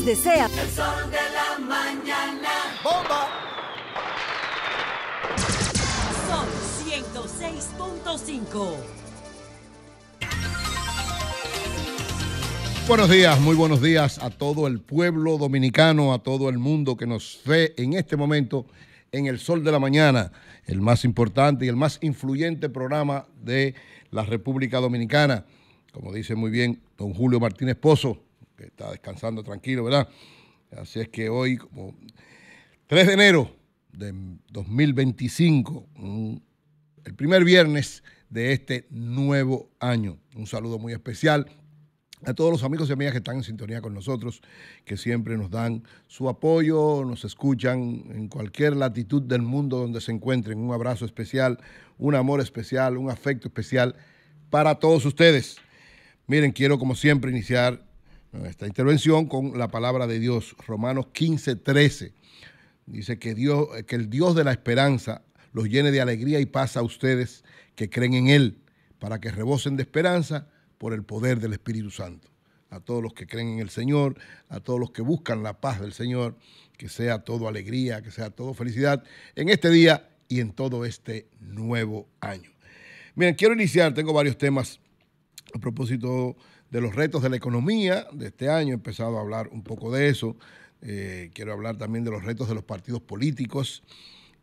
desea. El sol de la mañana. ¡Bomba! Sol 106.5. Buenos días, muy buenos días a todo el pueblo dominicano, a todo el mundo que nos ve en este momento en el Sol de la Mañana, el más importante y el más influyente programa de la República Dominicana. Como dice muy bien don Julio Martínez Pozo, que está descansando tranquilo, ¿verdad? Así es que hoy, como 3 de enero de 2025, el primer viernes de este nuevo año. Un saludo muy especial a todos los amigos y amigas que están en sintonía con nosotros, que siempre nos dan su apoyo, nos escuchan en cualquier latitud del mundo donde se encuentren. Un abrazo especial, un amor especial, un afecto especial para todos ustedes. Miren, quiero como siempre iniciar esta intervención con la palabra de Dios. Romanos 15:13 dice que el Dios de la esperanza los llene de alegría y paz a ustedes que creen en Él, para que rebosen de esperanza por el poder del Espíritu Santo. A todos los que creen en el Señor, a todos los que buscan la paz del Señor, que sea todo alegría, que sea todo felicidad en este día y en todo este nuevo año. Miren, quiero iniciar, tengo varios temas a propósito de los retos de la economía de este año. He empezado a hablar un poco de eso. Quiero hablar también de los retos de los partidos políticos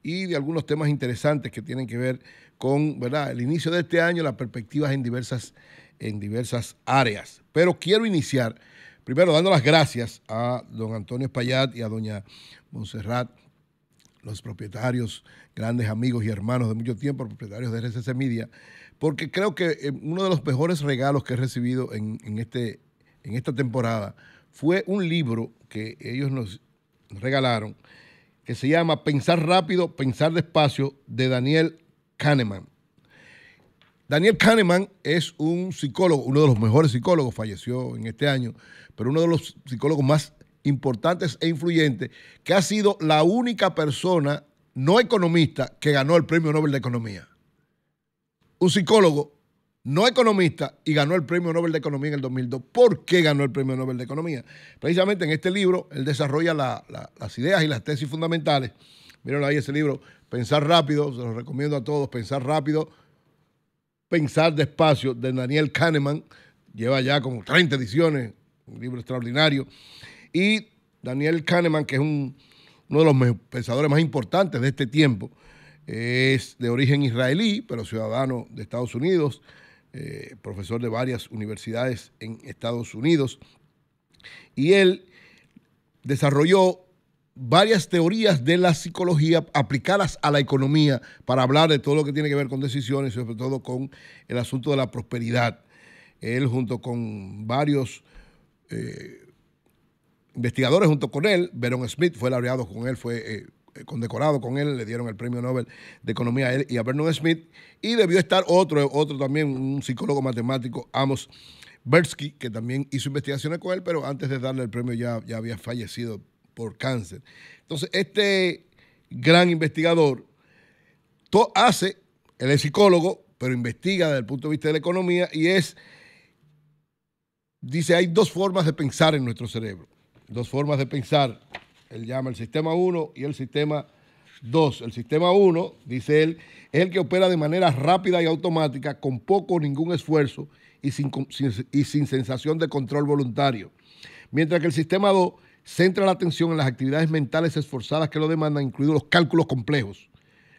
y de algunos temas interesantes que tienen que ver con, ¿verdad?, el inicio de este año, las perspectivas en diversas áreas. Pero quiero iniciar primero dando las gracias a don Antonio Espaillat y a doña Montserrat, los propietarios, grandes amigos y hermanos de mucho tiempo, propietarios de RCC Media, porque creo que uno de los mejores regalos que he recibido en esta temporada fue un libro que ellos nos regalaron, que se llama Pensar rápido, pensar despacio, de Daniel Kahneman. Daniel Kahneman es un psicólogo, uno de los mejores psicólogos, falleció en este año, pero uno de los psicólogos más importantes e influyentes, que ha sido la única persona no economista que ganó el Premio Nobel de Economía. Un psicólogo no economista y ganó el Premio Nobel de Economía en el 2002. ¿Por qué ganó el Premio Nobel de Economía? Precisamente en este libro él desarrolla las ideas y las tesis fundamentales. Miren ahí ese libro, Pensar rápido, se lo recomiendo a todos, Pensar rápido, Pensar despacio, de Daniel Kahneman. Lleva ya como 30 ediciones, un libro extraordinario. Y Daniel Kahneman, que es uno de los pensadores más importantes de este tiempo, es de origen israelí, pero ciudadano de Estados Unidos, profesor de varias universidades en Estados Unidos. Y él desarrolló varias teorías de la psicología aplicadas a la economía para hablar de todo lo que tiene que ver con decisiones y sobre todo con el asunto de la prosperidad. Él junto con varios investigadores junto con él, Byron Smith fue laureado con él, fue condecorado con él, le dieron el Premio Nobel de Economía a él y a Byron Smith, y debió estar otro también, un psicólogo matemático, Amos Tversky, que también hizo investigaciones con él, pero antes de darle el premio ya había fallecido por cáncer. Entonces, este gran investigador él es psicólogo, pero investiga desde el punto de vista de la economía y dice, hay dos formas de pensar en nuestro cerebro, dos formas de pensar. Él llama el sistema 1 y el sistema 2. El sistema 1, dice él, es el que opera de manera rápida y automática, con poco o ningún esfuerzo y sin sensación de control voluntario. Mientras que el sistema 2 centra la atención en las actividades mentales esforzadas que lo demandan, incluidos los cálculos complejos.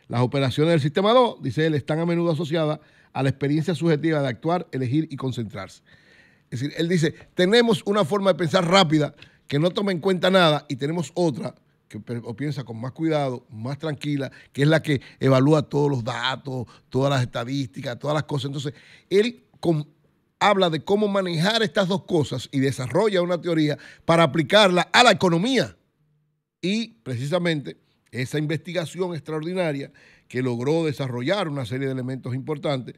Las operaciones del sistema 2, dice él, están a menudo asociadas a la experiencia subjetiva de actuar, elegir y concentrarse. Es decir, él dice, tenemos una forma de pensar rápida que no toma en cuenta nada y tenemos otra que piensa con más cuidado, más tranquila, que es la que evalúa todos los datos, todas las estadísticas, todas las cosas. Entonces, él habla de cómo manejar estas dos cosas y desarrolla una teoría para aplicarla a la economía. Y precisamente esa investigación extraordinaria que logró desarrollar una serie de elementos importantes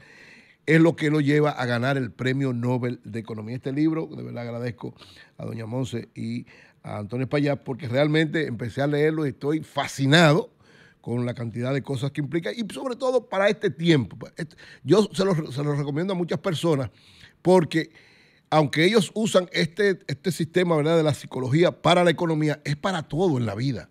es lo que lo lleva a ganar el Premio Nobel de Economía. Este libro, de verdad agradezco a doña Monse y a Antonio Espaillat porque realmente empecé a leerlo y estoy fascinado con la cantidad de cosas que implica y sobre todo para este tiempo. Yo se lo recomiendo a muchas personas porque aunque ellos usan este sistema, ¿verdad?, de la psicología para la economía, es para todo en la vida.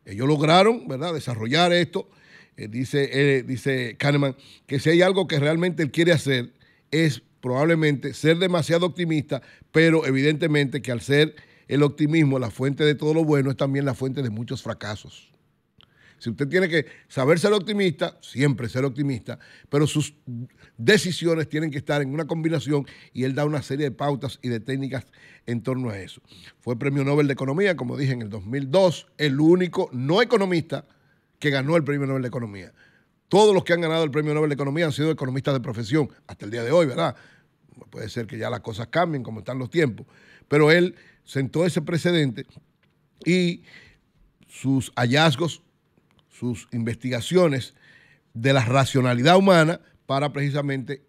Ellos lograron, ¿verdad?, desarrollar esto. Dice Kahneman que si hay algo que realmente él quiere hacer es probablemente ser demasiado optimista, pero evidentemente que al ser el optimismo la fuente de todo lo bueno, es también la fuente de muchos fracasos. Si usted tiene que saber ser optimista, siempre ser optimista, pero sus decisiones tienen que estar en una combinación, y él da una serie de pautas y de técnicas en torno a eso. Fue Premio Nobel de Economía, como dije, en el 2002, el único no economista que ganó el Premio Nobel de Economía. Todos los que han ganado el Premio Nobel de Economía han sido economistas de profesión, hasta el día de hoy, ¿verdad? Puede ser que ya las cosas cambien como están los tiempos, pero él sentó ese precedente y sus hallazgos, sus investigaciones de la racionalidad humana para precisamente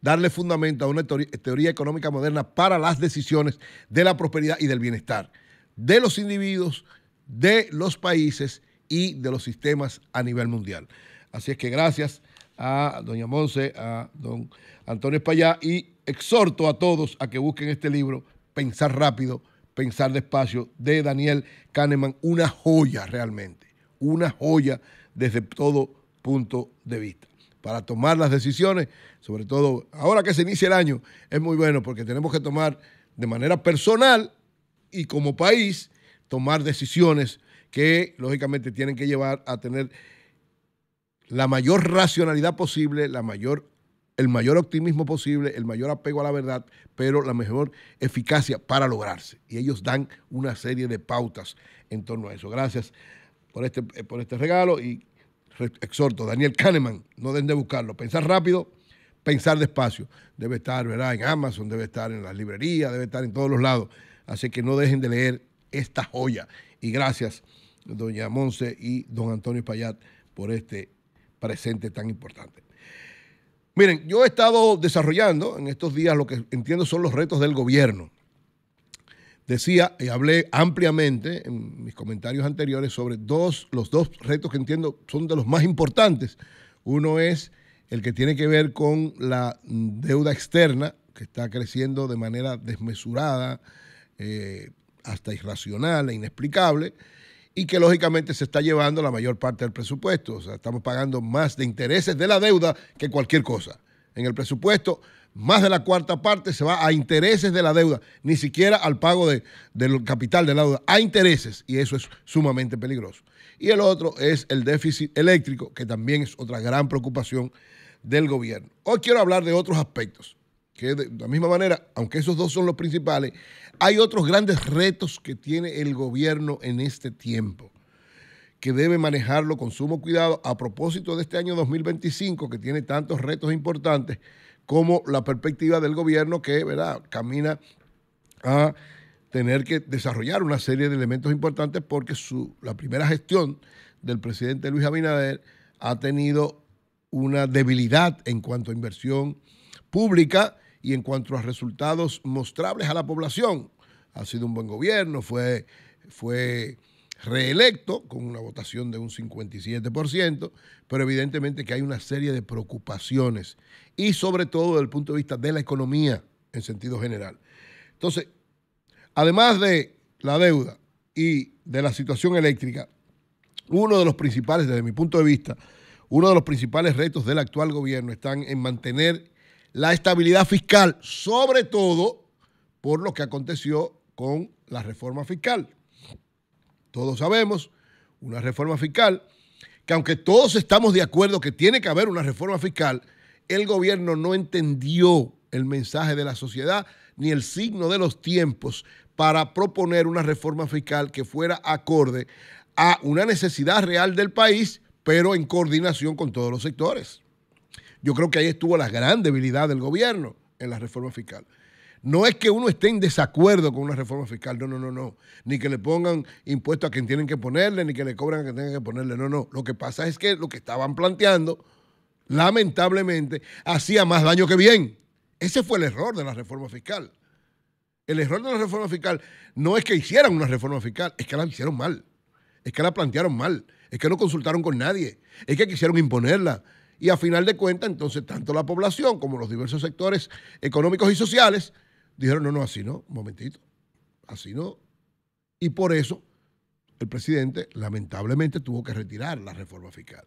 darle fundamento a una teoría económica moderna para las decisiones de la prosperidad y del bienestar de los individuos, de los países y de los sistemas a nivel mundial. Así es que gracias a doña Monse, a don Antonio Espaillá, y exhorto a todos a que busquen este libro, Pensar rápido, pensar despacio, de Daniel Kahneman, una joya realmente, una joya desde todo punto de vista. Para tomar las decisiones, sobre todo ahora que se inicia el año, es muy bueno porque tenemos que tomar de manera personal y como país, tomar decisiones que lógicamente tienen que llevar a tener la mayor racionalidad posible, el mayor optimismo posible, el mayor apego a la verdad, pero la mejor eficacia para lograrse. Y ellos dan una serie de pautas en torno a eso. Gracias por este regalo y exhorto, Daniel Kahneman, no dejen de buscarlo. Pensar rápido, pensar despacio. Debe estar, ¿verdad?, en Amazon, debe estar en las librerías, debe estar en todos los lados. Así que no dejen de leer esta joya. Y gracias, doña Monse y don Antonio Espaillat, por este presente tan importante. Miren, yo he estado desarrollando en estos días lo que entiendo son los retos del gobierno. Decía y hablé ampliamente en mis comentarios anteriores sobre los dos retos que entiendo son de los más importantes. Uno es el que tiene que ver con la deuda externa, que está creciendo de manera desmesurada, hasta irracional e inexplicable, y que lógicamente se está llevando la mayor parte del presupuesto. O sea, estamos pagando más de intereses de la deuda que cualquier cosa. En el presupuesto, más de la cuarta parte se va a intereses de la deuda, ni siquiera al pago del capital de la deuda, a intereses, y eso es sumamente peligroso. Y el otro es el déficit eléctrico, que también es otra gran preocupación del gobierno. Hoy quiero hablar de otros aspectos, que de la misma manera, aunque esos dos son los principales, hay otros grandes retos que tiene el gobierno en este tiempo, que debe manejarlo con sumo cuidado a propósito de este año 2025, que tiene tantos retos importantes, como la perspectiva del gobierno que, ¿verdad?, camina a tener que desarrollar una serie de elementos importantes, porque la primera gestión del presidente Luis Abinader ha tenido una debilidad en cuanto a inversión pública y en cuanto a resultados mostrables a la población. Ha sido un buen gobierno, fue reelecto con una votación de un 57%, pero evidentemente que hay una serie de preocupaciones y sobre todo desde el punto de vista de la economía en sentido general. Entonces, además de la deuda y de la situación eléctrica, uno de los principales, desde mi punto de vista, uno de los principales retos del actual gobierno están en mantener la estabilidad fiscal, sobre todo por lo que aconteció con la reforma fiscal. Todos sabemos, una reforma fiscal, que aunque todos estamos de acuerdo que tiene que haber una reforma fiscal, el gobierno no entendió el mensaje de la sociedad ni el signo de los tiempos para proponer una reforma fiscal que fuera acorde a una necesidad real del país, pero en coordinación con todos los sectores. Yo creo que ahí estuvo la gran debilidad del gobierno en la reforma fiscal. No es que uno esté en desacuerdo con una reforma fiscal, no. Ni que le pongan impuestos a quien tienen que ponerle, ni que le cobran a quien tengan que ponerle, no. Lo que pasa es que lo que estaban planteando, lamentablemente, hacía más daño que bien. Ese fue el error de la reforma fiscal. El error de la reforma fiscal no es que hicieran una reforma fiscal, es que la hicieron mal, es que la plantearon mal, es que no consultaron con nadie, es que quisieron imponerla. Y a final de cuentas, entonces, tanto la población como los diversos sectores económicos y sociales dijeron, no, así no, un momentito, así no. Y por eso el presidente lamentablemente tuvo que retirar la reforma fiscal.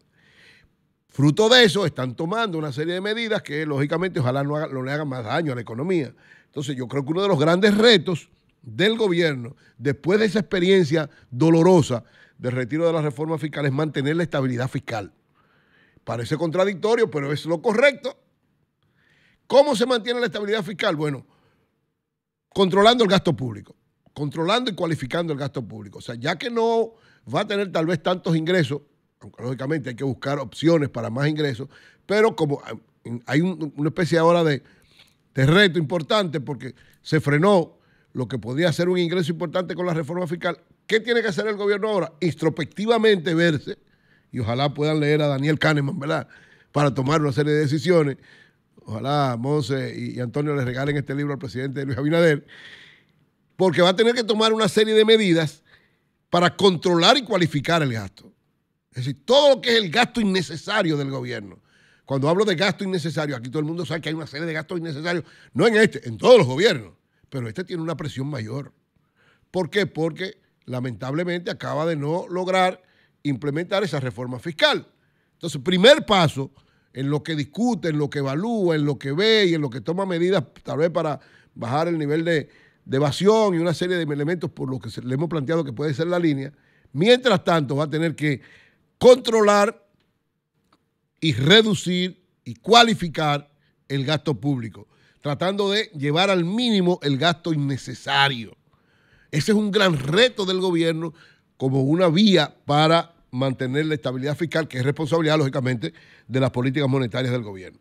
Fruto de eso están tomando una serie de medidas que lógicamente ojalá no le hagan más daño a la economía. Entonces yo creo que uno de los grandes retos del gobierno, después de esa experiencia dolorosa del retiro de la reforma fiscal, es mantener la estabilidad fiscal. Parece contradictorio, pero es lo correcto. ¿Cómo se mantiene la estabilidad fiscal? Bueno, controlando el gasto público, controlando y cualificando el gasto público. O sea, ya que no va a tener tal vez tantos ingresos, aunque lógicamente hay que buscar opciones para más ingresos, pero como hay una especie ahora de reto importante porque se frenó lo que podría ser un ingreso importante con la reforma fiscal, ¿qué tiene que hacer el gobierno ahora? Introspectivamente verse, y ojalá puedan leer a Daniel Kahneman, ¿verdad?, para tomar una serie de decisiones. Ojalá Monse y Antonio le regalen este libro al presidente Luis Abinader, porque va a tener que tomar una serie de medidas para controlar y cualificar el gasto. Es decir, todo lo que es el gasto innecesario del gobierno. Cuando hablo de gasto innecesario, aquí todo el mundo sabe que hay una serie de gastos innecesarios, no en este, en todos los gobiernos, pero este tiene una presión mayor. ¿Por qué? Porque lamentablemente acaba de no lograr implementar esa reforma fiscal. Entonces, primer paso en lo que discute, en lo que evalúa, en lo que ve y en lo que toma medidas tal vez para bajar el nivel de evasión y una serie de elementos por lo que le hemos planteado que puede ser la línea. Mientras tanto, va a tener que controlar y reducir y cualificar el gasto público, tratando de llevar al mínimo el gasto innecesario. Ese es un gran reto del gobierno como una vía para mantener la estabilidad fiscal, que es responsabilidad, lógicamente, de las políticas monetarias del gobierno.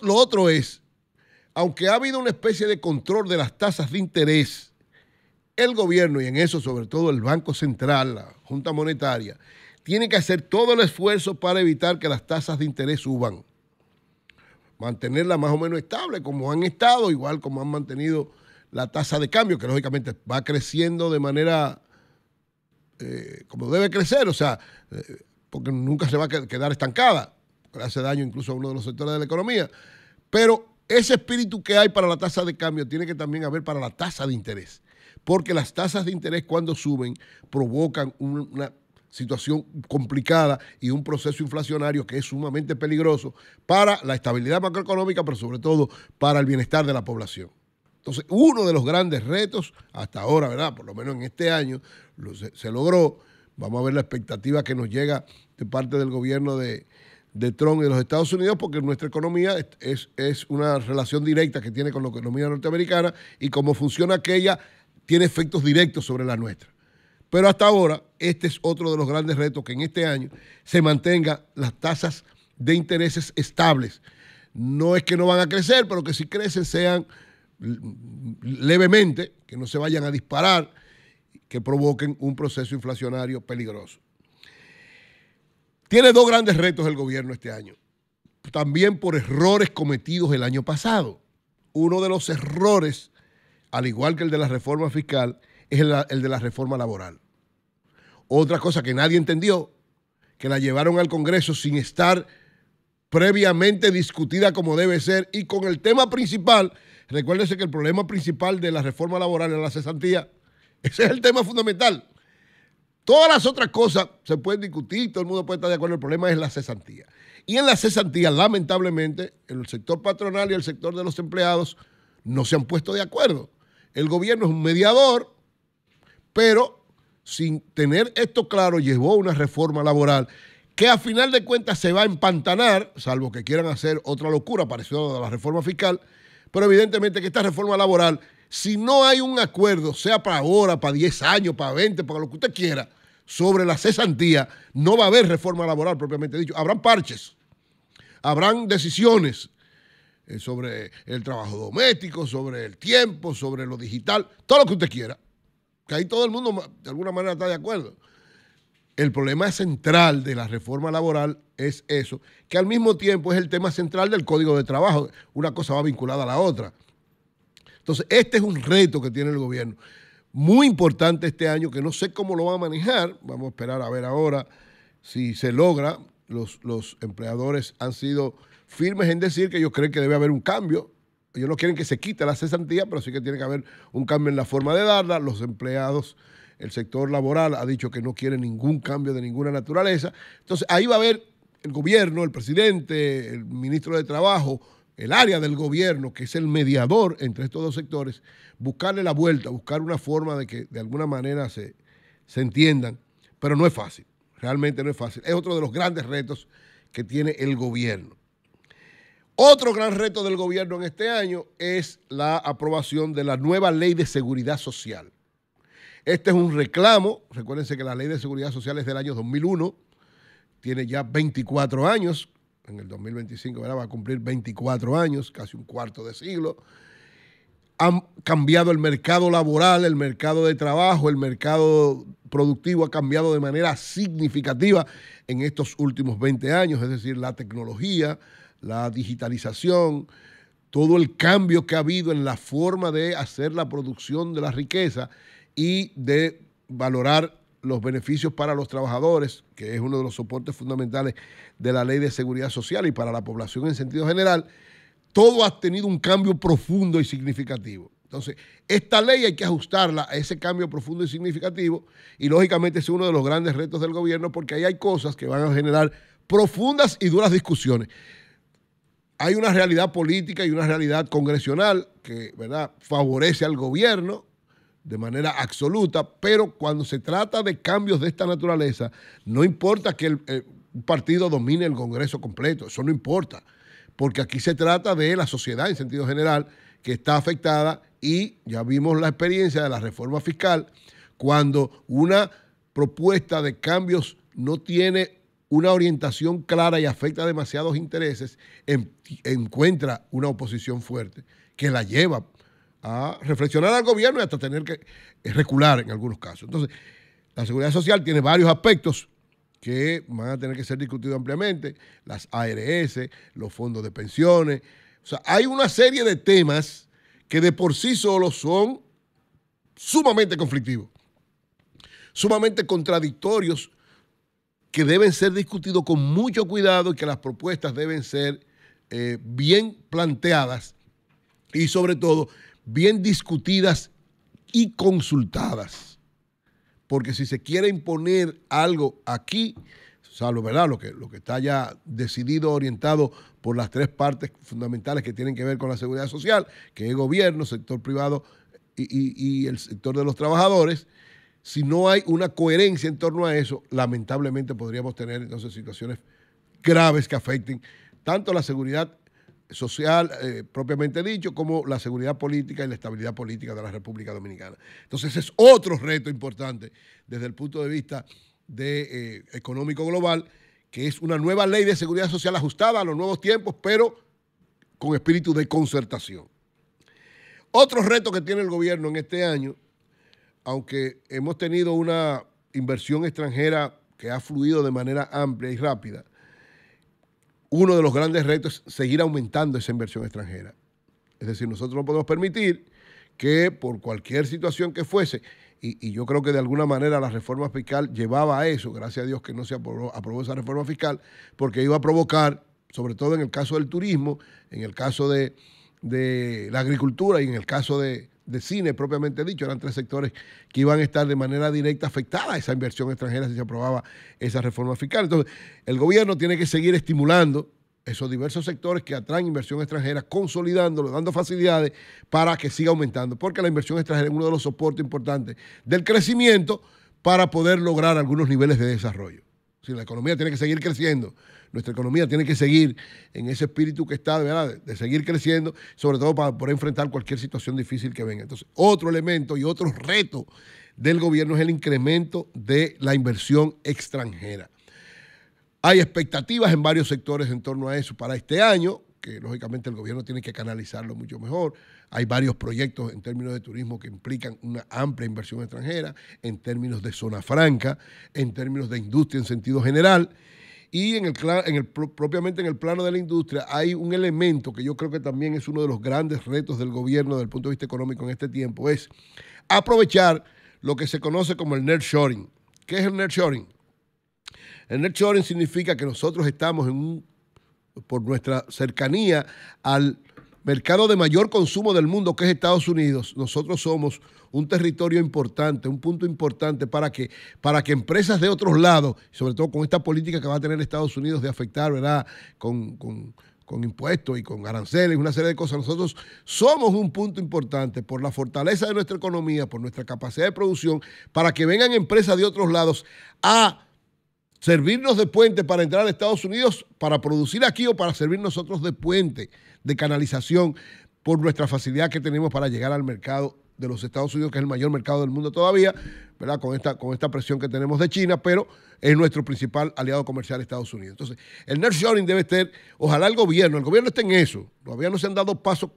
Lo otro es, aunque ha habido una especie de control de las tasas de interés, el gobierno, y en eso sobre todo el Banco Central, la Junta Monetaria, tiene que hacer todo el esfuerzo para evitar que las tasas de interés suban. Mantenerlas más o menos estable, como han estado, igual como han mantenido la tasa de cambio, que lógicamente va creciendo de manera como debe crecer, o sea, porque nunca se va a quedar estancada, le hace daño incluso a uno de los sectores de la economía. Pero ese espíritu que hay para la tasa de cambio tiene que también haber para la tasa de interés, porque las tasas de interés cuando suben provocan una situación complicada y un proceso inflacionario que es sumamente peligroso para la estabilidad macroeconómica, pero sobre todo para el bienestar de la población. Entonces, uno de los grandes retos hasta ahora, ¿verdad?, por lo menos en este año, se logró. Vamos a ver la expectativa que nos llega de parte del gobierno de Trump y de los Estados Unidos, porque nuestra economía es una relación directa que tiene con la economía norteamericana y como funciona aquella, tiene efectos directos sobre la nuestra. Pero hasta ahora, este es otro de los grandes retos, que en este año se mantengan las tasas de intereses estables. No es que no van a crecer, pero que si crecen sean levemente, que no se vayan a disparar, que provoquen un proceso inflacionario peligroso. Tiene dos grandes retos el gobierno este año, también por errores cometidos el año pasado. Uno de los errores, al igual que el de la reforma fiscal, es el de la reforma laboral. Otra cosa que nadie entendió, que la llevaron al Congreso sin estar previamente discutida como debe ser y con el tema principal. Recuérdese que el problema principal de la reforma laboral es la cesantía. Ese es el tema fundamental. Todas las otras cosas se pueden discutir, todo el mundo puede estar de acuerdo, el problema es la cesantía. Y en la cesantía, lamentablemente, el sector patronal y el sector de los empleados no se han puesto de acuerdo. El gobierno es un mediador, pero sin tener esto claro, llevó una reforma laboral que a final de cuentas se va a empantanar, salvo que quieran hacer otra locura parecida a la reforma fiscal, pero evidentemente que esta reforma laboral, si no hay un acuerdo, sea para ahora, para 10 años, para 20, para lo que usted quiera, sobre la cesantía, no va a haber reforma laboral propiamente dicho. Habrán parches, habrán decisiones sobre el trabajo doméstico, sobre el tiempo, sobre lo digital, todo lo que usted quiera, que ahí todo el mundo de alguna manera está de acuerdo. El problema central de la reforma laboral es eso, que al mismo tiempo es el tema central del Código de Trabajo. Una cosa va vinculada a la otra. Entonces, este es un reto que tiene el gobierno. Muy importante este año, que no sé cómo lo va a manejar. Vamos a esperar a ver ahora si se logra los empleadores han sido firmes en decir que ellos creen que debe haber un cambio. Ellos no quieren que se quite la cesantía, pero sí que tiene que haber un cambio en la forma de darla. Los empleados, el sector laboral ha dicho que no quiere ningún cambio de ninguna naturaleza. Entonces ahí va a haber el gobierno, el presidente, el ministro de Trabajo, el área del gobierno, que es el mediador entre estos dos sectores, buscarle la vuelta, buscar una forma de que de alguna manera se entiendan, pero no es fácil, realmente no es fácil. Es otro de los grandes retos que tiene el gobierno. Otro gran reto del gobierno en este año es la aprobación de la nueva Ley de Seguridad Social. Este es un reclamo, recuérdense que la Ley de Seguridad Social es del año 2001, tiene ya 24 años, en el 2025 ¿verdad? Va a cumplir 24 años, casi un cuarto de siglo. Han cambiado el mercado laboral, el mercado de trabajo, el mercado productivo ha cambiado de manera significativa en estos últimos 20 años, es decir, la tecnología, la digitalización, todo el cambio que ha habido en la forma de hacer la producción de la riqueza y de valorar los beneficios para los trabajadores, que es uno de los soportes fundamentales de la Ley de Seguridad Social y para la población en sentido general, todo ha tenido un cambio profundo y significativo. Entonces, esta ley hay que ajustarla a ese cambio profundo y significativo y lógicamente es uno de los grandes retos del gobierno porque ahí hay cosas que van a generar profundas y duras discusiones. Hay una realidad política y una realidad congresional que, ¿verdad?, favorece al gobierno de manera absoluta, pero cuando se trata de cambios de esta naturaleza, no importa que un partido domine el Congreso completo, eso no importa, porque aquí se trata de la sociedad en sentido general que está afectada y ya vimos la experiencia de la reforma fiscal, cuando una propuesta de cambios no tiene una orientación clara y afecta a demasiados intereses, encuentra una oposición fuerte que la lleva a reflexionar al gobierno y hasta tener que recular en algunos casos. Entonces, la seguridad social tiene varios aspectos que van a tener que ser discutidos ampliamente, las ARS, los fondos de pensiones. O sea, hay una serie de temas que de por sí solos son sumamente conflictivos, sumamente contradictorios, que deben ser discutidos con mucho cuidado y que las propuestas deben ser bien planteadas y sobre todo bien discutidas y consultadas. Porque si se quiere imponer algo aquí, salvo, ¿verdad?, lo que está ya decidido, orientado por las tres partes fundamentales que tienen que ver con la seguridad social, que es gobierno, sector privado y el sector de los trabajadores, si no hay una coherencia en torno a eso, lamentablemente podríamos tener entonces situaciones graves que afecten tanto la seguridad social, propiamente dicho, como la seguridad política y la estabilidad política de la República Dominicana. Entonces es otro reto importante desde el punto de vista económico global, que es una nueva ley de seguridad social ajustada a los nuevos tiempos, pero con espíritu de concertación. Otro reto que tiene el gobierno en este año, aunque hemos tenido una inversión extranjera que ha fluido de manera amplia y rápida, uno de los grandes retos es seguir aumentando esa inversión extranjera. Es decir, nosotros no podemos permitir que por cualquier situación que fuese, y yo creo que de alguna manera la reforma fiscal llevaba a eso, gracias a Dios que no se aprobó esa reforma fiscal, porque iba a provocar, sobre todo en el caso del turismo, en el caso de la agricultura y en el caso de cine propiamente dicho, eran tres sectores que iban a estar de manera directa afectada a esa inversión extranjera si se aprobaba esa reforma fiscal. Entonces, el gobierno tiene que seguir estimulando esos diversos sectores que atraen inversión extranjera, consolidándolo, dando facilidades para que siga aumentando, porque la inversión extranjera es uno de los soportes importantes del crecimiento para poder lograr algunos niveles de desarrollo. Si la economía tiene que seguir creciendo, nuestra economía tiene que seguir en ese espíritu que está, ¿verdad?, de seguir creciendo, sobre todo para poder enfrentar cualquier situación difícil que venga. Entonces, otro elemento y otro reto del gobierno es el incremento de la inversión extranjera. Hay expectativas en varios sectores en torno a eso para este año, que lógicamente el gobierno tiene que canalizarlo mucho mejor. Hay varios proyectos en términos de turismo que implican una amplia inversión extranjera, en términos de zona franca, en términos de industria en sentido general. Y propiamente en el plano de la industria hay un elemento que yo creo que también es uno de los grandes retos del gobierno desde el punto de vista económico en este tiempo, es aprovechar lo que se conoce como el nearshoring. ¿Qué es el nearshoring? El nearshoring significa que nosotros estamos por nuestra cercanía al mercado de mayor consumo del mundo, que es Estados Unidos. Nosotros somos un territorio importante, un punto importante para que empresas de otros lados, sobre todo con esta política que va a tener Estados Unidos de afectar, ¿verdad?, con impuestos y con aranceles, una serie de cosas. Nosotros somos un punto importante por la fortaleza de nuestra economía, por nuestra capacidad de producción, para que vengan empresas de otros lados a servirnos de puente para entrar a Estados Unidos, para producir aquí o para servir nosotros de puente, de canalización, por nuestra facilidad que tenemos para llegar al mercado de los Estados Unidos, que es el mayor mercado del mundo todavía, ¿verdad?, con esta presión que tenemos de China, pero es nuestro principal aliado comercial Estados Unidos. Entonces, el nearshoring debe estar, ojalá el gobierno esté en eso. Todavía no se han dado pasos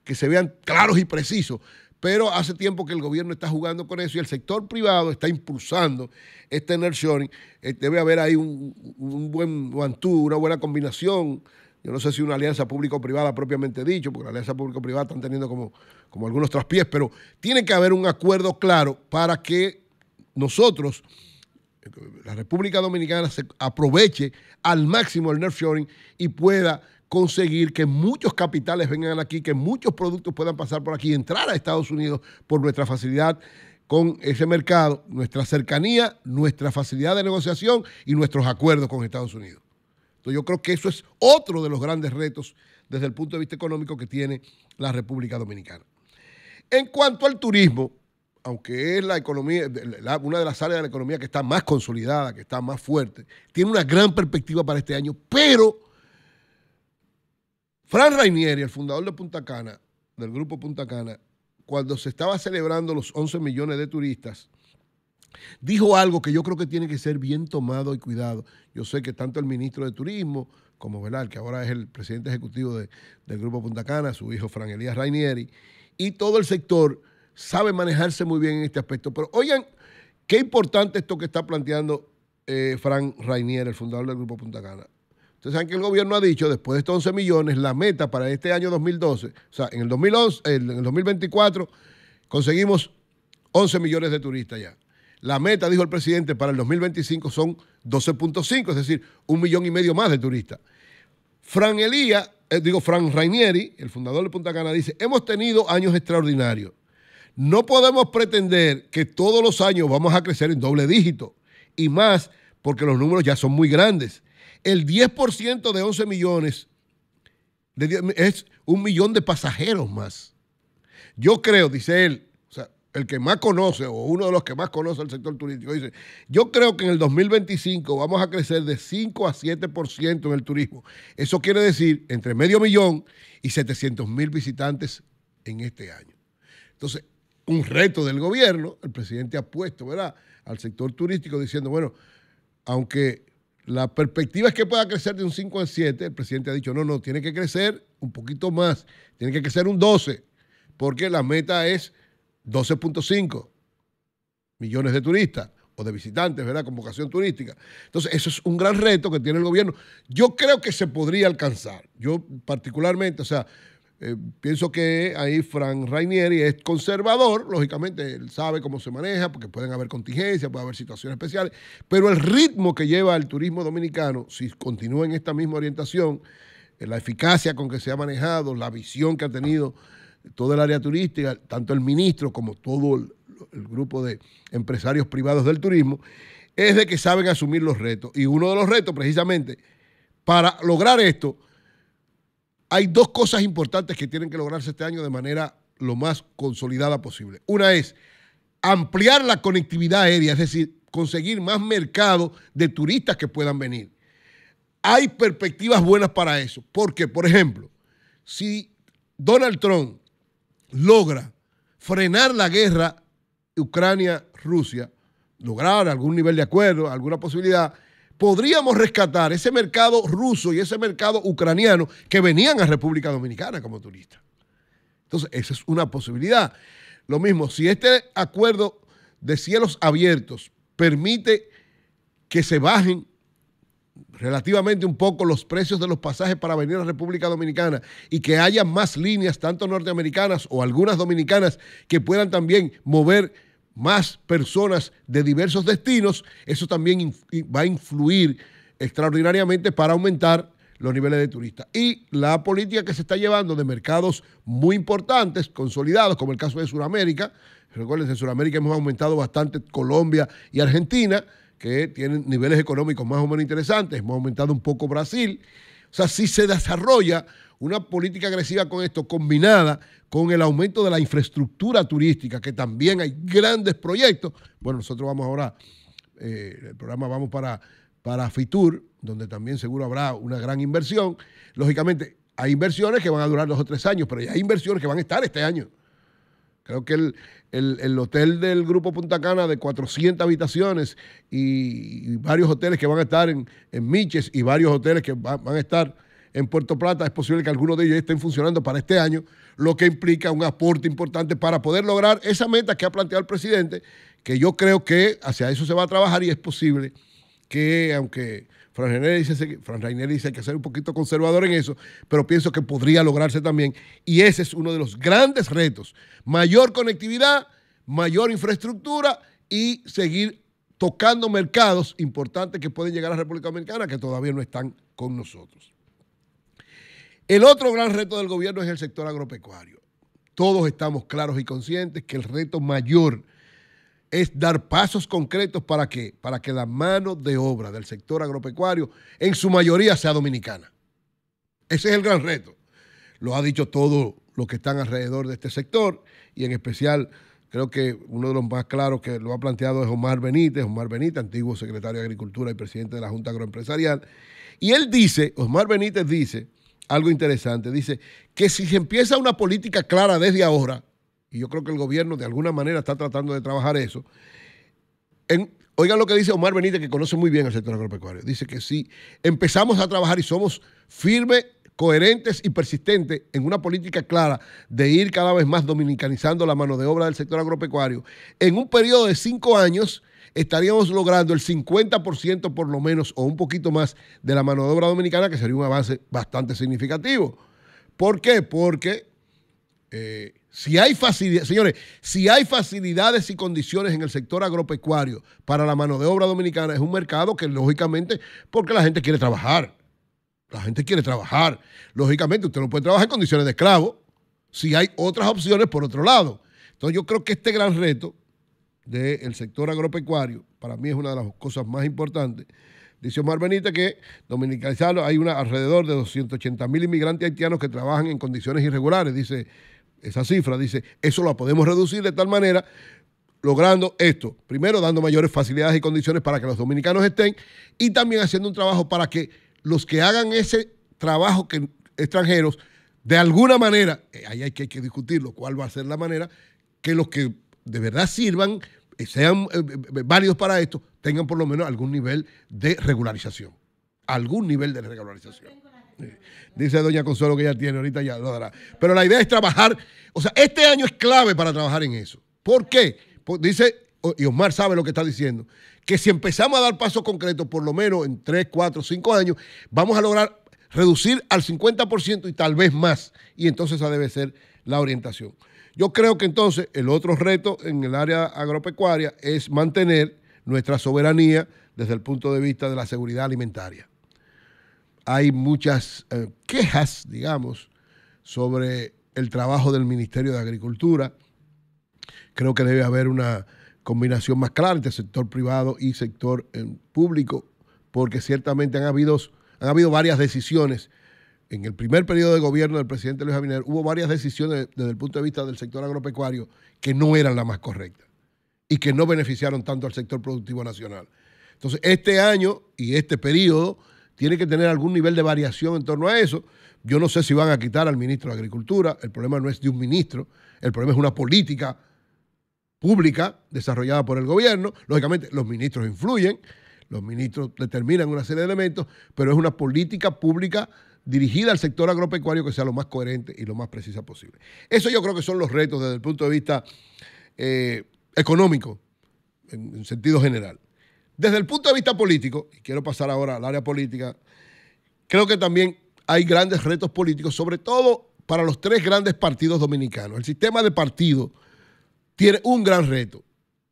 que se vean claros y precisos, pero hace tiempo que el gobierno está jugando con eso y el sector privado está impulsando este nearshoring. Debe haber ahí un buen one-two, una buena combinación. Yo no sé si una alianza público-privada propiamente dicho, porque la alianza público-privada están teniendo como algunos traspiés, pero tiene que haber un acuerdo claro para que nosotros, la República Dominicana, se aproveche al máximo el nearshoring y pueda conseguir que muchos capitales vengan aquí, que muchos productos puedan pasar por aquí y entrar a Estados Unidos por nuestra facilidad con ese mercado, nuestra cercanía, nuestra facilidad de negociación y nuestros acuerdos con Estados Unidos. Entonces yo creo que eso es otro de los grandes retos desde el punto de vista económico que tiene la República Dominicana. En cuanto al turismo, aunque es la economía, una de las áreas de la economía que está más consolidada, que está más fuerte, tiene una gran perspectiva para este año, pero Fran Rainieri, el fundador de Punta Cana, del grupo Punta Cana, cuando se estaba celebrando los 11 millones de turistas, dijo algo que yo creo que tiene que ser bien tomado y cuidado. Yo sé que tanto el ministro de Turismo como, ¿verdad?, el que ahora es el presidente ejecutivo del grupo Punta Cana, su hijo Fran Elías Rainieri, y todo el sector sabe manejarse muy bien en este aspecto. Pero oigan, qué importante esto que está planteando Fran Rainieri, el fundador del grupo Punta Cana. Ustedes saben que el gobierno ha dicho, después de estos 11 millones, la meta para este año 2012, o sea, en el 2024 conseguimos 11 millones de turistas ya. La meta, dijo el presidente, para el 2025 son 12.5, es decir, 1,5 millones más de turistas. Fran Rainieri, el fundador de Punta Cana, dice, hemos tenido años extraordinarios. No podemos pretender que todos los años vamos a crecer en doble dígito, y más porque los números ya son muy grandes. El 10% de 11 millones es 1 millón de pasajeros más. Yo creo, dice él, o sea, el que más conoce o uno de los que más conoce el sector turístico, dice, yo creo que en el 2025 vamos a crecer de 5 a 7% en el turismo. Eso quiere decir entre 500,000 y 700,000 visitantes en este año. Entonces, un reto del gobierno, el presidente ha puesto, ¿verdad?, al sector turístico diciendo, bueno, aunque la perspectiva es que pueda crecer de un 5 a 7, el presidente ha dicho, no, tiene que crecer un poquito más, tiene que crecer un 12, porque la meta es 12.5 millones de turistas o de visitantes, ¿verdad?, con vocación turística. Entonces, eso es un gran reto que tiene el gobierno. Yo creo que se podría alcanzar. Yo particularmente, o sea, pienso que ahí Fran Rainieri es conservador, lógicamente él sabe cómo se maneja, porque pueden haber contingencias, puede haber situaciones especiales, pero el ritmo que lleva el turismo dominicano, si continúa en esta misma orientación, la eficacia con que se ha manejado, la visión que ha tenido todo el área turística, tanto el ministro como todo el grupo de empresarios privados del turismo, es de que saben asumir los retos. Y uno de los retos, precisamente, para lograr esto, hay dos cosas importantes que tienen que lograrse este año de manera lo más consolidada posible. Una es ampliar la conectividad aérea, es decir, conseguir más mercado de turistas que puedan venir. Hay perspectivas buenas para eso, porque, por ejemplo, si Donald Trump logra frenar la guerra Ucrania-Rusia, lograr algún nivel de acuerdo, alguna posibilidad, podríamos rescatar ese mercado ruso y ese mercado ucraniano que venían a República Dominicana como turistas. Entonces, esa es una posibilidad. Lo mismo, si este acuerdo de cielos abiertos permite que se bajen relativamente un poco los precios de los pasajes para venir a República Dominicana y que haya más líneas, tanto norteamericanas o algunas dominicanas, que puedan también mover más personas de diversos destinos, eso también va a influir extraordinariamente para aumentar los niveles de turistas. Y la política que se está llevando de mercados muy importantes, consolidados, como el caso de Sudamérica. Recuerden, en Sudamérica hemos aumentado bastante Colombia y Argentina, que tienen niveles económicos más o menos interesantes. Hemos aumentado un poco Brasil. O sea, si se desarrolla una política agresiva con esto, combinada con el aumento de la infraestructura turística, que también hay grandes proyectos. Bueno, nosotros vamos ahora, el programa vamos para Fitur, donde también seguro habrá una gran inversión. Lógicamente, hay inversiones que van a durar 2 o 3 años, pero hay inversiones que van a estar este año. Creo que el hotel del Grupo Punta Cana de 400 habitaciones y varios hoteles que van a estar en Miches y varios hoteles que van a estar en Puerto Plata, es posible que algunos de ellos estén funcionando para este año, lo que implica un aporte importante para poder lograr esa meta que ha planteado el presidente, que yo creo que hacia eso se va a trabajar y es posible que, aunque Fran Rainer dice que ser un poquito conservador en eso, pero pienso que podría lograrse también. Y ese es uno de los grandes retos. Mayor conectividad, mayor infraestructura y seguir tocando mercados importantes que pueden llegar a la República Dominicana que todavía no están con nosotros. El otro gran reto del gobierno es el sector agropecuario. Todos estamos claros y conscientes que el reto mayor es dar pasos concretos para que la mano de obra del sector agropecuario en su mayoría sea dominicana. Ese es el gran reto. Lo ha dicho todo los que están alrededor de este sector y en especial creo que uno de los más claros que lo ha planteado es Omar Benítez, antiguo secretario de Agricultura y presidente de la Junta Agroempresarial. Y él dice, Omar Benítez dice algo interesante, dice que si se empieza una política clara desde ahora, y yo creo que el gobierno de alguna manera está tratando de trabajar eso. Oigan lo que dice Omar Benítez, que conoce muy bien el sector agropecuario. Dice que si empezamos a trabajar y somos firmes, coherentes y persistentes en una política clara de ir cada vez más dominicanizando la mano de obra del sector agropecuario, en un periodo de 5 años estaríamos logrando el 50% por lo menos o un poquito más de la mano de obra dominicana, que sería un avance bastante significativo. ¿Por qué? Porque si hay facilidades y condiciones en el sector agropecuario para la mano de obra dominicana, es un mercado que lógicamente, porque la gente quiere trabajar. La gente quiere trabajar. Lógicamente, usted no puede trabajar en condiciones de esclavo si hay otras opciones por otro lado. Entonces, yo creo que este gran reto del sector agropecuario, para mí es una de las cosas más importantes. Dice Omar Benítez que dominicanizarlo, hay alrededor de 280,000 inmigrantes haitianos que trabajan en condiciones irregulares, dice esa cifra, dice, eso lo podemos reducir de tal manera, logrando esto, primero dando mayores facilidades y condiciones para que los dominicanos estén y también haciendo un trabajo para que los que hagan ese trabajo que extranjeros, de alguna manera, ahí hay que discutirlo, cuál va a ser la manera, que los que de verdad sirvan, sean válidos para esto, tengan por lo menos algún nivel de regularización. Algún nivel de regularización. Dice doña Consuelo que ya tiene, ahorita ya lo dará. Pero la idea es trabajar, o sea, este año es clave para trabajar en eso. ¿Por qué? Dice, y Omar sabe lo que está diciendo, que si empezamos a dar pasos concretos, por lo menos en 3, 4, 5 años, vamos a lograr reducir al 50% y tal vez más. Y entonces esa debe ser la orientación. Yo creo que entonces el otro reto en el área agropecuaria es mantener nuestra soberanía desde el punto de vista de la seguridad alimentaria. Hay muchas quejas, digamos, sobre el trabajo del Ministerio de Agricultura. Creo que debe haber una combinación más clara entre sector privado y sector público, porque ciertamente han habido varias decisiones. En el primer periodo de gobierno del presidente Luis Abinader hubo varias decisiones desde el punto de vista del sector agropecuario que no eran las más correctas y que no beneficiaron tanto al sector productivo nacional. Entonces, este año y este periodo tiene que tener algún nivel de variación en torno a eso. Yo no sé si van a quitar al ministro de Agricultura. El problema no es de un ministro, el problema es una política pública desarrollada por el gobierno. Lógicamente, los ministros influyen, los ministros determinan una serie de elementos, pero es una política pública dirigida al sector agropecuario que sea lo más coherente y lo más precisa posible. Eso yo creo que son los retos desde el punto de vista económico, en sentido general. Desde el punto de vista político, y quiero pasar ahora al área política, creo que también hay grandes retos políticos, sobre todo para los 3 grandes partidos dominicanos. El sistema de partidos tiene un gran reto.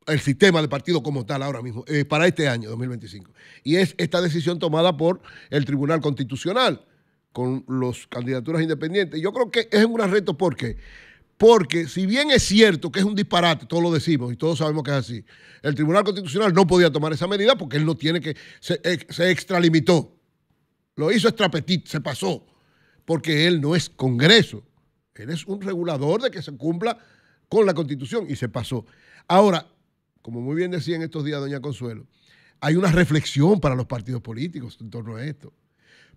el sistema de partido como tal ahora mismo, para este año 2025. Y es esta decisión tomada por el Tribunal Constitucional con las candidaturas independientes. Yo creo que es un gran reto. ¿Por qué? Porque si bien es cierto que es un disparate, todos lo decimos y todos sabemos que es así, el Tribunal Constitucional no podía tomar esa medida porque él no tiene que, se extralimitó, lo hizo extrapetit, se pasó, porque él no es Congreso, él es un regulador de que se cumpla con la Constitución y se pasó. Ahora, como muy bien decía en estos días doña Consuelo, hay una reflexión para los partidos políticos en torno a esto.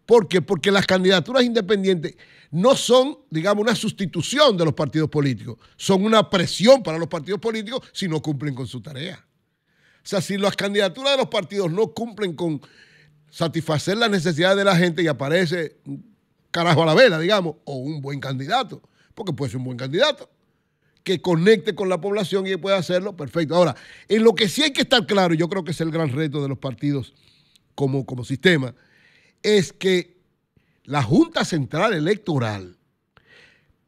¿Por qué? Porque las candidaturas independientes no son, digamos, una sustitución de los partidos políticos, son una presión para los partidos políticos si no cumplen con su tarea. O sea, si las candidaturas de los partidos no cumplen con satisfacer las necesidades de la gente y aparece un carajo a la vela, digamos, o un buen candidato, porque puede ser un buen candidato, que conecte con la población y pueda hacerlo, perfecto. Ahora, en lo que sí hay que estar claro, y yo creo que es el gran reto de los partidos como sistema, es que la Junta Central Electoral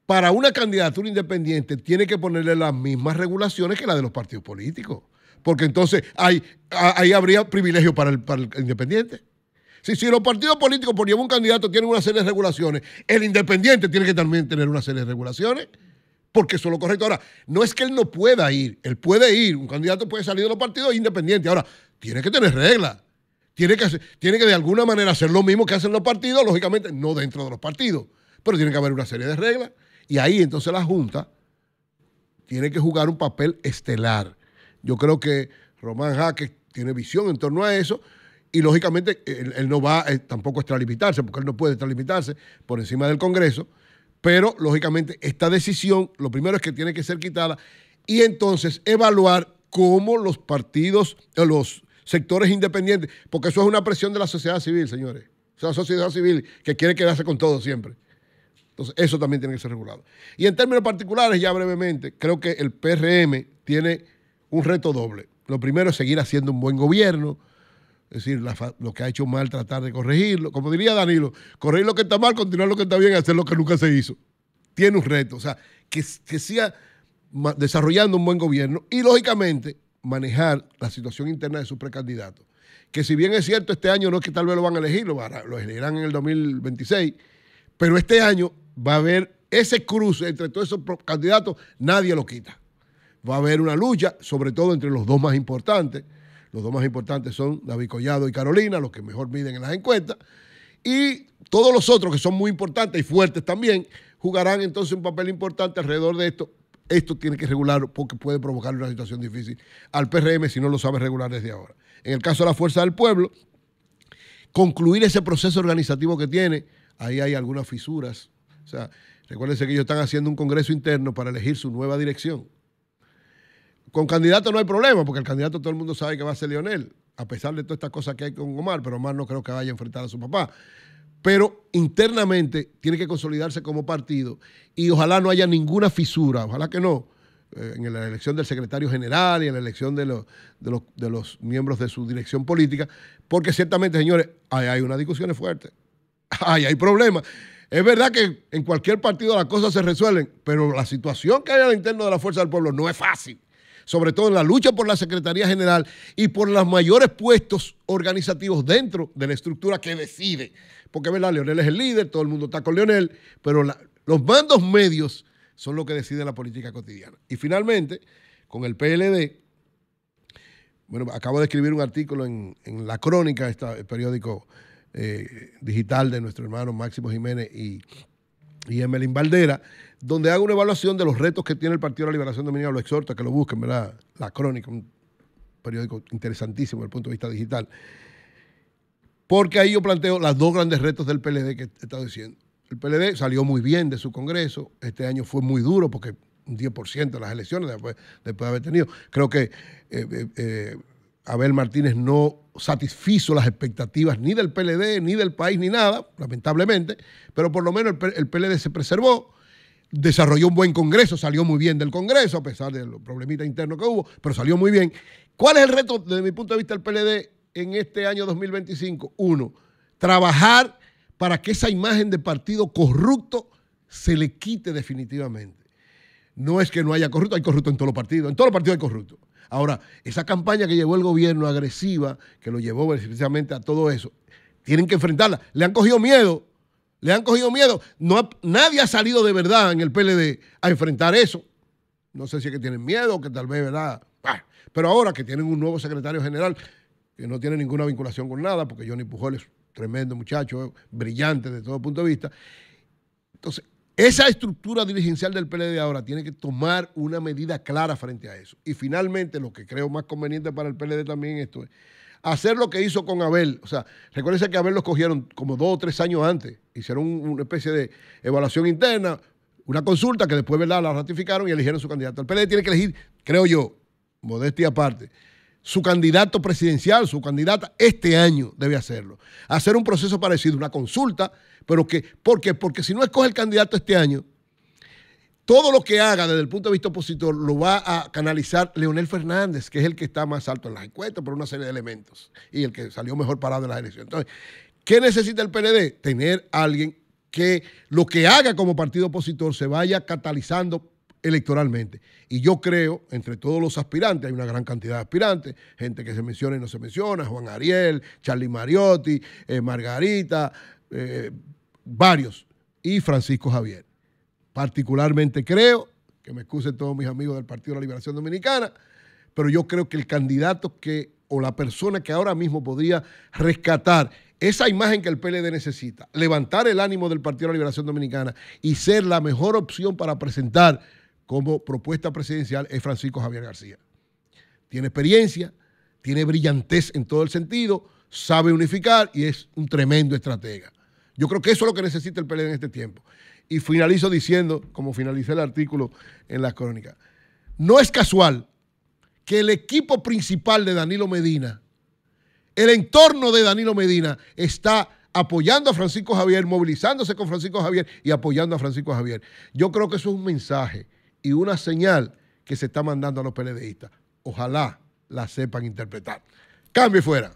para una candidatura independiente tiene que ponerle las mismas regulaciones que la de los partidos políticos, porque entonces ahí habría privilegio para el independiente. Si los partidos políticos por llevar un candidato tienen una serie de regulaciones, el independiente tiene que también tener una serie de regulaciones, porque eso es lo correcto. Ahora, no es que él no pueda ir, él puede ir, un candidato puede salir de los partidos independientes. Ahora, tiene que tener reglas. Tiene que de alguna manera hacer lo mismo que hacen los partidos, lógicamente no dentro de los partidos, pero tiene que haber una serie de reglas. Y ahí entonces la Junta tiene que jugar un papel estelar. Yo creo que Román Jaques tiene visión en torno a eso y lógicamente él no va tampoco a extralimitarse, porque él no puede extralimitarse por encima del Congreso, pero lógicamente esta decisión, lo primero es que tiene que ser quitada y entonces evaluar cómo los partidos, los sectores independientes, porque eso es una presión de la sociedad civil, señores. O sea, la sociedad civil que quiere quedarse con todo siempre. Entonces, eso también tiene que ser regulado. Y en términos particulares, ya brevemente, creo que el PRM tiene un reto doble. Lo primero es seguir haciendo un buen gobierno, es decir, lo que ha hecho mal, tratar de corregirlo. Como diría Danilo, corregir lo que está mal, continuar lo que está bien, hacer lo que nunca se hizo. Tiene un reto, o sea, que siga desarrollando un buen gobierno y, lógicamente, manejar la situación interna de sus precandidatos. Que si bien es cierto, este año no es que tal vez lo van a elegir, lo elegirán en el 2026, pero este año va a haber ese cruce entre todos esos candidatos, nadie lo quita. Va a haber una lucha, sobre todo entre los dos más importantes. Los dos más importantes son David Collado y Carolina, los que mejor miden en las encuestas, y todos los otros que son muy importantes y fuertes también, jugarán entonces un papel importante alrededor de esto. Esto tiene que regular porque puede provocar una situación difícil al PRM si no lo sabe regular desde ahora. En el caso de la Fuerza del Pueblo, concluir ese proceso organizativo que tiene, ahí hay algunas fisuras. O sea, recuérdense que ellos están haciendo un congreso interno para elegir su nueva dirección. Con candidato no hay problema, porque el candidato todo el mundo sabe que va a ser Leonel, a pesar de todas estas cosas que hay con Omar, pero Omar no creo que vaya a enfrentar a su papá. Pero internamente tiene que consolidarse como partido y ojalá no haya ninguna fisura, ojalá que no, en la elección del secretario general y en la elección de los miembros de su dirección política, porque ciertamente, señores, hay unas discusiones fuertes, hay problemas. Es verdad que en cualquier partido las cosas se resuelven, pero la situación que hay al interno de la Fuerza del Pueblo no es fácil, sobre todo en la lucha por la Secretaría General y por los mayores puestos organizativos dentro de la estructura que decide. Porque, ¿verdad? Leonel es el líder, todo el mundo está con Leonel, pero los mandos medios son los que deciden la política cotidiana. Y finalmente, con el PLD, bueno, acabo de escribir un artículo en La Crónica, el periódico digital de nuestro hermano Máximo Jiménez y Emelín Valdera, donde hago una evaluación de los retos que tiene el Partido de la Liberación Dominicana. Lo exhorto a que lo busquen, ¿verdad? La Crónica, un periódico interesantísimo desde el punto de vista digital. Porque ahí yo planteo los dos grandes retos del PLD que he estado diciendo. El PLD salió muy bien de su congreso. Este año fue muy duro porque un 10% de las elecciones después de haber tenido. Creo que Abel Martínez no satisfizo las expectativas ni del PLD, ni del país, ni nada, lamentablemente. Pero por lo menos el PLD se preservó, desarrolló un buen congreso, salió muy bien del congreso, a pesar de los problemitas internos que hubo, pero salió muy bien. ¿Cuál es el reto desde mi punto de vista del PLD en este año 2025? Uno, trabajar para que esa imagen de partido corrupto se le quite definitivamente. No es que no haya corrupto, hay corrupto en todos los partidos hay corrupto. Ahora, esa campaña que llevó el gobierno agresiva, que lo llevó precisamente a todo eso, tienen que enfrentarla. Le han cogido miedo. Nadie ha salido de verdad en el PLD a enfrentar eso. No sé si es que tienen miedo, que tal vez, ¿verdad? Pero ahora que tienen un nuevo secretario general que no tiene ninguna vinculación con nada, porque Johnny Pujol es tremendo muchacho, brillante desde todo punto de vista. Entonces, esa estructura dirigencial del PLD ahora tiene que tomar una medida clara frente a eso. Y finalmente, lo que creo más conveniente para el PLD también esto es hacer lo que hizo con Abel. O sea, recuérdense que a Abel los cogieron como 2 o 3 años antes. Hicieron una especie de evaluación interna, una consulta que después, ¿verdad?, la ratificaron y eligieron su candidato. El PLD tiene que elegir, creo yo, modestia aparte, su candidato presidencial, su candidata, este año debe hacerlo. Hacer un proceso parecido, una consulta, pero que, ¿por qué? Porque si no escoge el candidato este año, todo lo que haga desde el punto de vista opositor lo va a canalizar Leonel Fernández, que es el que está más alto en las encuestas por una serie de elementos y el que salió mejor parado en las elecciones. Entonces, ¿qué necesita el PLD? Tener a alguien que lo que haga como partido opositor se vaya catalizando electoralmente. Y yo creo, entre todos los aspirantes, hay una gran cantidad de aspirantes, gente que se menciona y no se menciona, Juan Ariel, Charly Mariotti, Margarita, varios, y Francisco Javier. Particularmente creo, que me excusen todos mis amigos del Partido de la Liberación Dominicana, pero yo creo que el candidato o la persona que ahora mismo podría rescatar esa imagen que el PLD necesita, levantar el ánimo del Partido de la Liberación Dominicana y ser la mejor opción para presentar como propuesta presidencial es Francisco Javier García. Tiene experiencia, tiene brillantez en todo el sentido, sabe unificar y es un tremendo estratega. Yo creo que eso es lo que necesita el PLD en este tiempo. Y finalizo diciendo, como finalicé el artículo en la crónica, no es casual que el equipo principal de Danilo Medina, el entorno de Danilo Medina, está apoyando a Francisco Javier, movilizándose con Francisco Javier y apoyando a Francisco Javier. Yo creo que eso es un mensaje y una señal que se está mandando a los PLDistas. Ojalá la sepan interpretar. Cambio y fuera.